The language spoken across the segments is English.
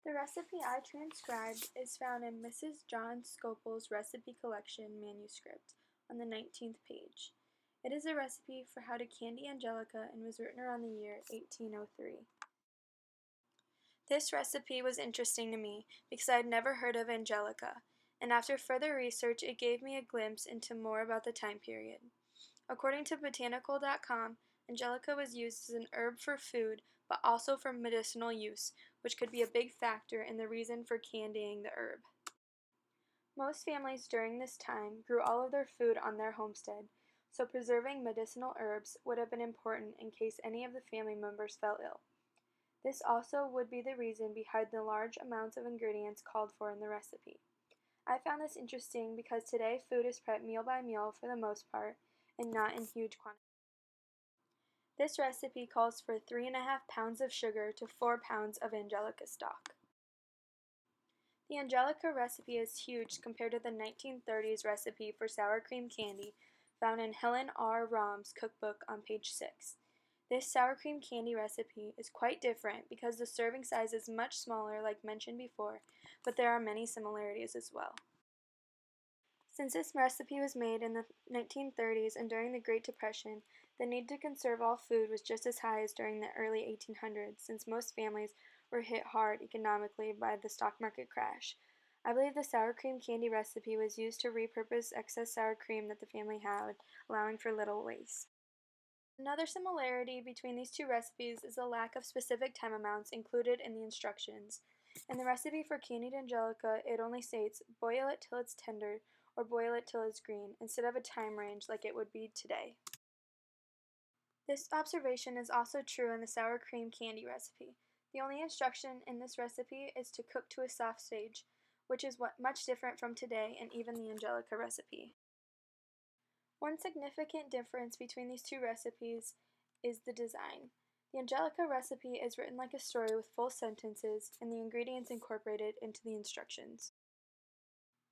The recipe I transcribed is found in Mrs. John Scopel's recipe collection manuscript on the 19th page. It is a recipe for how to candy Angelica and was written around the year 1803. This recipe was interesting to me because I had never heard of Angelica, and after further research it gave me a glimpse into more about the time period. According to botanical.com, Angelica was used as an herb for food, but also for medicinal use, which could be a big factor in the reason for candying the herb. Most families during this time grew all of their food on their homestead, so preserving medicinal herbs would have been important in case any of the family members fell ill. This also would be the reason behind the large amounts of ingredients called for in the recipe. I found this interesting because today food is prepped meal by meal for the most part, and not in huge quantities. This recipe calls for 3.5 pounds of sugar to 4 pounds of Angelica stock. The Angelica recipe is huge compared to the 1930s recipe for sour cream candy found in Helen R. Rom's cookbook on page 6. This sour cream candy recipe is quite different because the serving size is much smaller like mentioned before, but there are many similarities as well. Since this recipe was made in the 1930s and during the Great Depression, the need to conserve all food was just as high as during the early 1800s, since most families were hit hard economically by the stock market crash. I believe the sour cream candy recipe was used to repurpose excess sour cream that the family had, allowing for little waste. Another similarity between these two recipes is the lack of specific time amounts included in the instructions. In the recipe for candied Angelica, it only states, boil it till it's tender, or boil it till it's green, instead of a time range like it would be today. This observation is also true in the sour cream candy recipe. The only instruction in this recipe is to cook to a soft stage, which is much different from today and even the Angelica recipe. One significant difference between these two recipes is the design. The Angelica recipe is written like a story with full sentences and the ingredients incorporated into the instructions.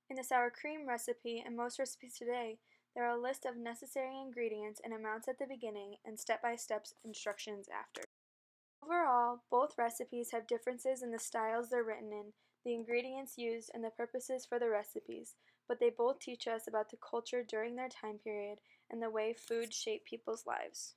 In the sour cream recipe and most recipes today, there are a list of necessary ingredients and amounts at the beginning and step-by-step instructions after. Overall, both recipes have differences in the styles they're written in, the ingredients used, and the purposes for the recipes, but they both teach us about the culture during their time period and the way food shaped people's lives.